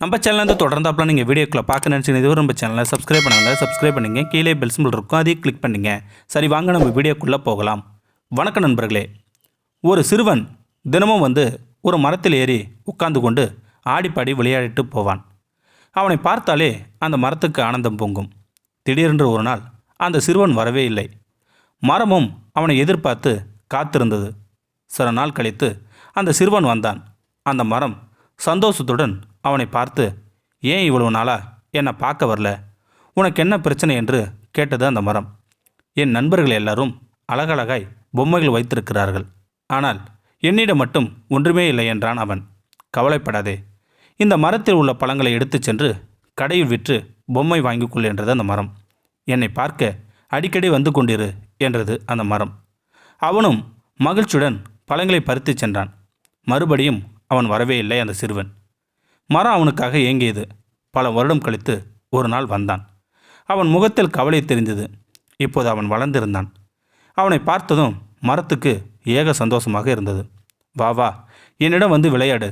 நம்ம சேனல் தொடர்ந்தாப்புல நீங்கள் வீடியோக்குள்ள பார்க்க நினச்சிங்க இதுவரை நம்ம சேனலை சப்ஸ்கிரைப் பண்ணுங்கள் கீழே பெல் சிம்பிள் இருக்கும் அதையும் கிளிக் பண்ணுங்க. சரி வாங்க நம்ம வீடியோக்குள்ளே போகலாம். வணக்கம் நண்பர்களே. ஒரு சிறுவன் தினமும் ஒரு மரத்தில் ஏறி உட்கார்ந்து கொண்டு ஆடிப்பாடி விளையாடிட்டு போவான். அவனை பார்த்தாலே அந்த மரத்துக்கு ஆனந்தம் பொங்கும். திடீரென்று ஒரு நாள் அந்த சிறுவன் வரவே இல்லை. மரமும் அவனை எதிர்பார்த்து காத்திருந்தது. சில நாள் கழித்து அந்த சிறுவன் வந்தான். அந்த மரம் சந்தோஷத்துடன் அவனை பார்த்து, ஏன் இவ்வளவு நாளா என்னை பார்க்க வரல, உனக்கு என்ன பிரச்சனை என்று கேட்டது அந்த மரம். என் நண்பர்கள் எல்லாரும் அழகழகாய் பொம்மைகள் வைத்திருக்கிறார்கள், ஆனால் என்னிடம் மட்டும் ஒன்றுமே இல்லை என்றான் அவன். கவலைப்படாதே, இந்த மரத்தில் உள்ள பழங்களை எடுத்துச் சென்று கடையில் விற்று பொம்மை வாங்கிக்கொள் என்றது அந்த மரம். என்னை பார்க்க அடிக்கடி வந்து கொண்டிரு என்றது அந்த மரம். அவனும் மகிழ்ச்சியுடன் பழங்களை பறித்து சென்றான். மறுபடியும் அவன் வரவே இல்லை அந்த சிறுவன். மரம் அவனுக்காக ஏங்கியது. பல வருடம் கழித்து ஒரு நாள் வந்தான். அவன் முகத்தில் கவலை தெரிந்தது. இப்போது அவன் வளர்ந்திருந்தான். அவனை பார்த்ததும் மரத்துக்கு ஏக சந்தோஷமாக இருந்தது. வா வா, என்னிடம் விளையாடு,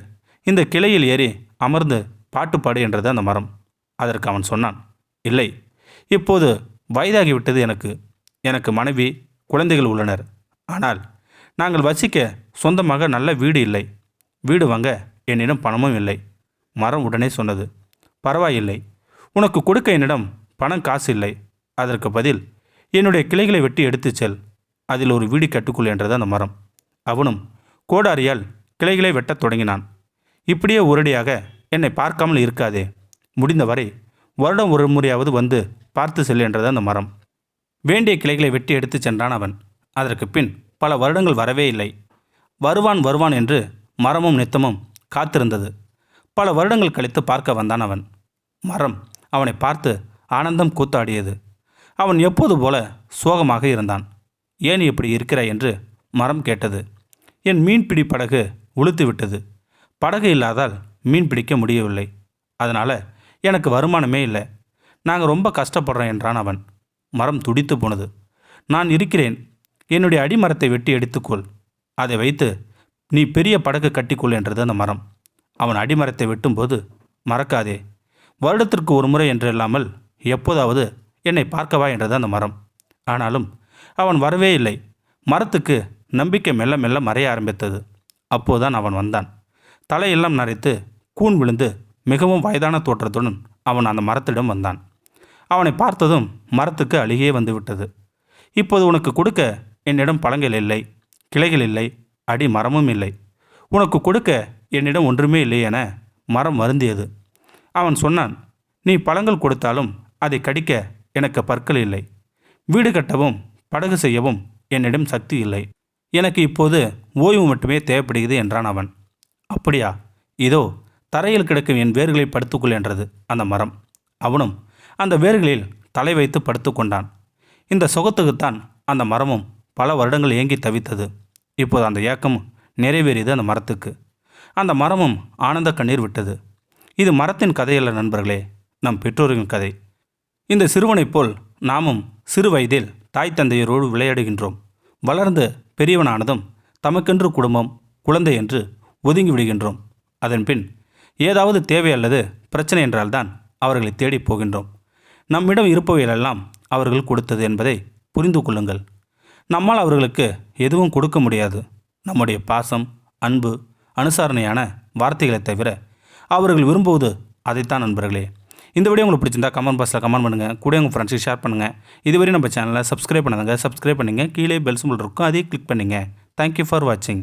இந்த கிளையில் ஏறி அமர்ந்து பாட்டு பாடு என்றது அந்த மரம். அதற்கு அவன் சொன்னான், இல்லை, இப்போது வயதாகிவிட்டது எனக்கு மனைவி குழந்தைகள் உள்ளனர். ஆனால் நாங்கள் வசிக்க சொந்தமாக நல்ல வீடு இல்லை. வீடு வாங்க என்னிடம் பணமும் இல்லை. மரம் உடனே சொன்னது, பரவாயில்லை, உனக்கு கொடுக்க என்னிடம் பணம் காசு இல்லை. அதற்கு பதில் என்னுடைய கிளைகளை வெட்டி எடுத்துச் செல், அதில் ஒரு வீடு கட்டுக்கொள் என்றது அந்த மரம். அவனும் கோடாரியால் கிளைகளை வெட்டத் தொடங்கினான். இப்படியே ஒரடியாக என்னை பார்க்காமல் இருக்காதே, முடிந்தவரை வருடம் ஒரு முறையாவது பார்த்து செல் என்றது அந்த மரம். வேண்டிய கிளைகளை வெட்டி எடுத்துச் சென்றான் அவன். அதற்கு பின் பல வருடங்கள் வரவே இல்லை. வருவான் என்று மரமும் நித்தமும் காத்திருந்தது. பல வருடங்கள் கழித்து பார்க்க வந்தான் அவன். மரம் அவனை பார்த்து ஆனந்தம் கூத்தாடியது. அவன் எப்போது போல சோகமாக இருந்தான். ஏன் இப்படி இருக்கிறாய் என்று மரம் கேட்டது. என் மீன்பிடி படகு உளுத்து விட்டது. படகு இல்லாதால் மீன் பிடிக்க முடியவில்லை. அதனால் எனக்கு வருமானமே இல்லை. நாங்கள் ரொம்ப கஷ்டப்படுறோம் என்றான் அவன். மரம் துடித்து போனது. நான் இருக்கிறேன், என்னுடைய அடிமரத்தை வெட்டி எடுத்துக்கொள், அதை வைத்து நீ பெரிய படகு கட்டிக்கொள் என்றது அந்த மரம். அவன் அடிமரத்தை வெட்டும்போது, மறக்காதே, வருடத்திற்கு ஒரு முறை என்று இல்லாமல் எப்போதாவது என்னை பார்க்கவா என்றது அந்த மரம். ஆனாலும் அவன் வரவே இல்லை. மரத்துக்கு நம்பிக்கை மெல்ல மெல்ல மறைய ஆரம்பித்தது. அப்போதுதான் அவன் வந்தான். தலையெல்லாம் நரைத்து கூன் விழுந்து மிகவும் வயதான தோற்றத்துடன் அவன் அந்த மரத்திடம் வந்தான். அவனை பார்த்ததும் மரத்துக்கு அழுகியே வந்துவிட்டது. இப்போது உனக்கு கொடுக்க என்னிடம் பழங்கள் இல்லை, கிளைகள் இல்லை, அடி மரமும் இல்லை. உனக்கு கொடுக்க என்னிடம் ஒன்றுமே இல்லை என மரம் வருந்தியது. அவன் சொன்னான், நீ பழங்கள் கொடுத்தாலும் அதை கடிக்க எனக்கு பற்கள் இல்லை. வீடு கட்டவும் படகு செய்யவும் என்னிடம் சக்தி இல்லை. எனக்கு இப்போது ஓய்வு மட்டுமே தேவைப்படுகிறது என்றான் அவன். அப்படியா, இதோ தரையில் கிடக்கும் என் வேர்களை படுத்துக்கொள் என்றது அந்த மரம். அவனும் அந்த வேர்களில் தலை வைத்து படுத்து கொண்டான். இந்த சுகத்துக்குத்தான் அந்த மரமும் பல வருடங்கள் ஏங்கி தவித்தது. இப்போது அந்த ஏக்கம் நிறைவேறியது அந்த மரத்துக்கு. அந்த மரமும் ஆனந்த கண்ணீர் விட்டது. இது மரத்தின் கதையல்ல நண்பர்களே, நம் பெற்றோர்களின் கதை. இந்த சிறுவனைப் போல் நாமும் சிறு வயதில் தாய் தந்தையரோடு விளையாடுகின்றோம். வளர்ந்து பெரியவனானதும் தமக்கென்று குடும்பம், குழந்தை என்று ஒதுங்கி விடுகின்றோம். அதன்பின் ஏதாவது தேவை அல்லது பிரச்சனை என்றால்தான் அவர்களை தேடி போகின்றோம். நம்மிடம் இருப்பவைகளெல்லாம் அவர்கள் கொடுத்தது என்பதை புரிந்து கொள்ளுங்கள். நம்மால் அவர்களுக்கு எதுவும் கொடுக்க முடியாது. நம்முடைய பாசம், அன்பு, அனுசரணையான வார்த்தைகளை தவிர அவர்கள் விரும்புவது அதைத்தான் நண்பர்களே. இந்த வீடியோ உங்களுக்கு பிடிச்சிருந்தா கமெண்ட் பாக்ஸில் கமெண்ட் பண்ணுங்கள், கூட உங்கள் ஃப்ரெண்ட்ஸுக்கு ஷேர் பண்ணுங்கள். இதுவரை நம்ம சேனலை சப்ஸ்கிரைப் பண்ணுங்கள். கீழே பெல் சிம்பிள் இருக்கும், அதையும் கிளிக் பண்ணுங்கள். தேங்க்யூ ஃபார் வாட்சிங்.